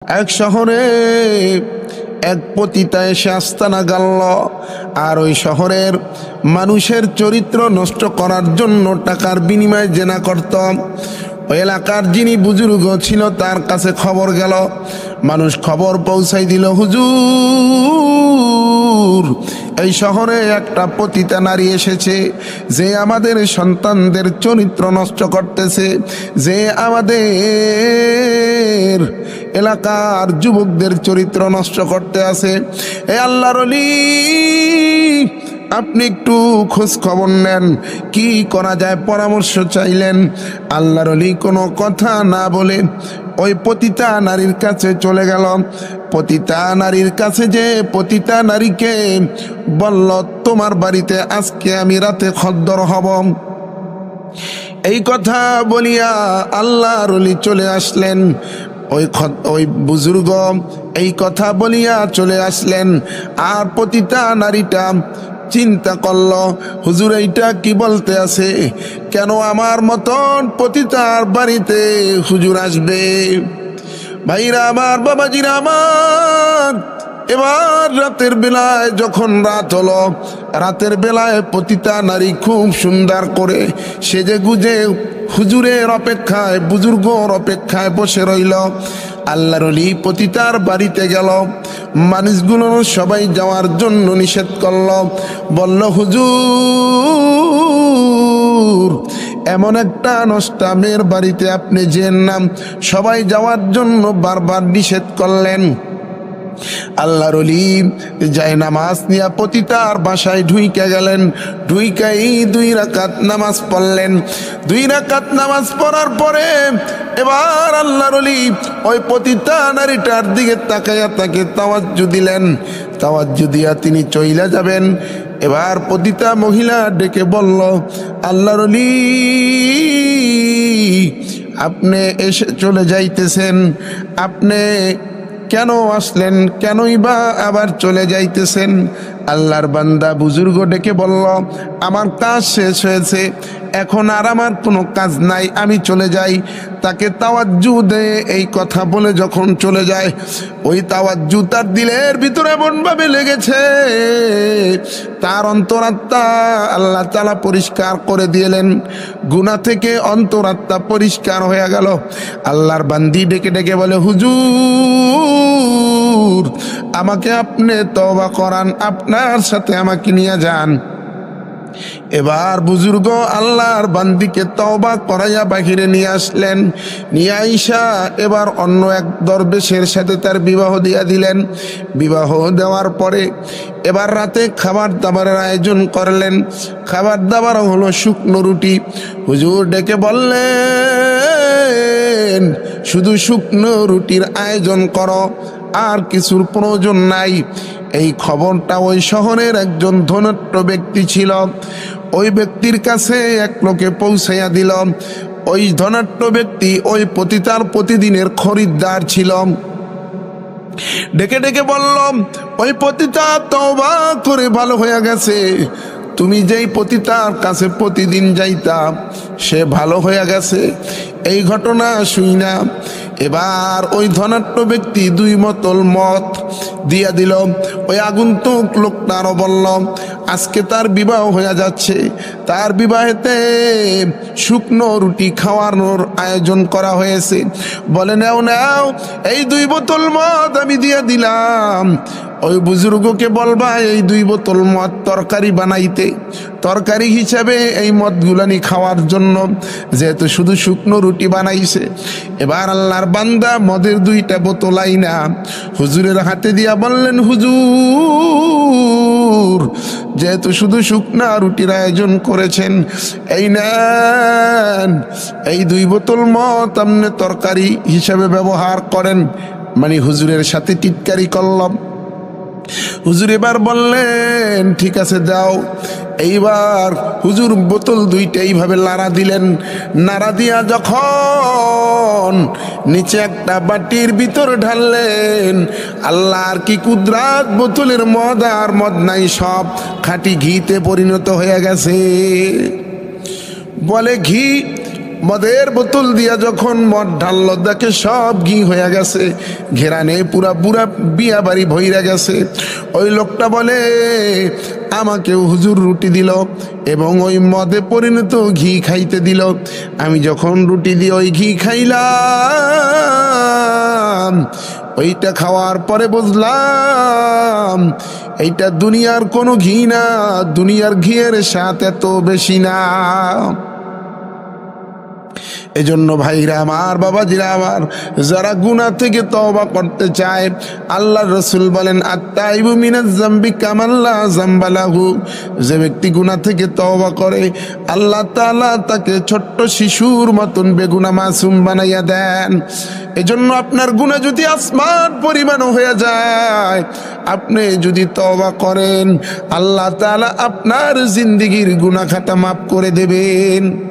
এক শহরে এক পতিতা এসে আস্তানা গাড়ল, আর ওই শহরের মানুষের চরিত্র নষ্ট করার জন্য টাকার বিনিময়ে জেনা করত। ওই এলাকার যিনি বুজুর্গ ছিল তার কাছে খবর গেল, মানুষ খবর পৌঁছাই দিল, হুজুর এই শহরে একটা পতিতা নারী এসেছে, যে আমাদের সন্তানদের চরিত্র নষ্ট করতেছে, যে আমাদের এলাকার যুবকদের চরিত্র নষ্ট করতে আছে। এ আল্লাহর ওলি, আপনি একটু খোঁজ খবর নেন, কি করা যায় পরামর্শ চাইলেন। আল্লাহর ওলি কোনো কথা না বলে ওই পতিতা নারীর কাছে চলে গেল। পতিতা নারীর কাছে যে পতিতা নারীকে বলল, তোমার বাড়িতে আজকে আমি রাতে খদ্দর হব। এই কথা বলিয়া আল্লাহর ওলি চলে আসলেন। ওই বুজুর্গ এই কথা বলিয়া চলে আসলেন, আর পতিতা নারীটা চিন্তা করল, হুজুর এইটা কি বলতে আছে, কেন আমার মতন পতিতার বাড়িতে হুজুর আসবে? ভাইরা আমার, বাবাজিরা আমার, এবার রাতের বেলায় যখন রাত হলো, রাতের বেলায় পতিতা নারী খুব সুন্দর করে সেজে গুজে হুজুরের অপেক্ষায়, বুজুর্গর অপেক্ষায় বসে রইল। আল্লাহর ওলি পতিতার বাড়িতে গেল, মানুষগুলো সবাই যাওয়ার জন্য নিষেধ করল, বলল, হুজুর এমন একটা নষ্টা মেয়ের বাড়িতে আপনি যেন না। সবাই যাওয়ার জন্য বারবার নিষেধ করলেন। আল্লাহর ওলি যায় নামাজ নিয়া পতিতার বাসায় ঢুইকা গেলেন। ঢুইকাই 2 রাকাত নামাজ পড়লেন। 2 রাকাত নামাজ পড়ার পরে এবার আল্লাহর ওলি ওই পতিতা নারীটার দিকে তাকাইয়া তাকে তাওয়াজ্জু দিলেন। তাওয়াজ্জু দিয়া তিনি চইলা যাবেন। এবার পতিতা মহিলা ডেকে বলল, আল্লাহর ওলি আপনি এসে চলে যাইতেছেন, আপনি কেন আসলেন, কেনই বা আবার চলে যাইতেছেন? আল্লাহর বান্দা বুজুর্গ ডেকে বলল, আমার কাজ শেষ হয়েছে, এখন আর আমার কোনো কাজ নাই, আমি চলে যাই। তাকে তাওয়াজ্জু দেয় এই কথা বলে যখন চলে যায়, ওই তাওয়াজ্জু তার দিলের ভিতরে এমনভাবে লেগেছে, তার অন্তরাত্মা আল্লাহ তাআলা পরিষ্কার করে দিলেন। গুনাহ থেকে অন্তরাত্মা পরিষ্কার হয়ে গেল। আল্লাহর বান্দি ডেকে ডেকে বলে, হুজুর আমাকে আপনি তওবা করান, আপনার সাথে আমাকে নিয়ে যান। এবার বুজুর্গ আল্লাহর বান্দিকে তওবা করাইয়া বাহিরে নিয়ে আসলেন। নিয়ে আইসা এবার অন্য এক দরবেশের সাথে তার বিবাহ দিয়া দিলেন। বিবাহ দেওয়ার পরে এবার রাতে খাবার দাবারের আয়োজন করলেন। খাবার দাবার হলো শুকনো রুটি। হুজুর ডেকে বললেন, শুধু শুকনো রুটির আয়োজন করো, আর কিছুর প্রয়োজন নাই। এই খবরটা ওই শহরের একজন ধনাঢ্য ব্যক্তি ছিল, ওই ব্যক্তির কাছে এক লোকে পৌঁছাইয়া দিল। ওই ধনাঢ্য ব্যক্তি ওই পতিতার প্রতিদিনের খরিদ্দার ছিল। ডেকে ডেকে বলল, ওই পতিতা তওবা করে ভালো হয়ে গেছে, তুমি যেই পতিতার কাছে প্রতিদিন যাইতা সে ভালো হয়ে গেছে। এই ঘটনা শুই না এবার ওই ধনাঢ্য ব্যক্তি 2 বোতল মদ দিয়া দিল। ওই আগন্তুক লোকটারও বলল, আজকে তার বিবাহ হয়ে যাচ্ছে, তার বিবাহেতে শুকনো রুটি খাওয়ানোর আয়োজন করা হয়েছে, বলে নাও নাও এই 2 বোতল মদ আমি দিয়ে দিলাম। ওই বুজুর্গকে বলবা এই 2 বোতল মদ তরকারি বানাইতে, তরকারি হিসাবে এই মদগুলানি খাওয়ার জন্য, যেহেতু শুধু শুকনো রুটি বানাইছে। এবার আল্লাহর বান্দা মদের 2টা বোতল আইনা হুজুরের হাতে দিয়া বললেন, হুজুর যেহেতু শুধু শুকনা রুটির আয়োজন করেছেন, এই নেন এই 2 বোতল মদ আপনি তরকারি হিসাবে ব্যবহার করেন। মানে হুজুরের সাথে টিটকারি করলাম। হুজুর এবার বললেন, ঠিক আছে দাও। এইবার হুজুর বোতল 2টা এইভাবে নাড়া দিলেন। নাড়া দিয়া যখন নিচে একটা বাটির ভিতর ঢাললেন, আল্লাহর কি কুদরত, বোতলের মদ আর মদ নাই, সব খাঁটি ঘিতে পরিণত হয়ে গেছে। বলে ঘি মদের বোতল দিয়া যখন মদ ঢাললো, দেখে সব ঘি হয়ে গেছে, ঘেরানে পুরা পুরা বিয়া বাড়ি ভইরা গেছে। ওই লোকটা বলে, আমাকেও হুজুর রুটি দিল এবং ওই মদে পরিণত ঘি খাইতে দিল। আমি যখন রুটি দিয়ে ওই ঘি খাইলাম, ওইটা খাওয়ার পরে বুঝলাম এইটা দুনিয়ার কোনো ঘি না, দুনিয়ার ঘিয়ের স্বাদ এত বেশি না। এজন্য ভাইরা আমার, বাবাজিরা আমার, যারা গুনাহ থেকে তওবা করতে চায়, আল্লাহর রাসূল বলেন, আত-তাইবু মিনাজ যামবি কামান লা যামবা লাহু। যে ব্যক্তি গুনাহ থেকে তওবা করে, আল্লাহ তাআলা তাকে ছোট্ট শিশুর মতন বেগুনাহ মাসুম বানাইয়া দেন। এজন্য আপনার গুনাহ যদি আসমান পরিমাণ হয়ে যায়, আপনি যদি তওবা করেন, আল্লাহ তাআলা আপনার জিন্দেগীর গুনাহ খাতা মাফ করে দেবেন।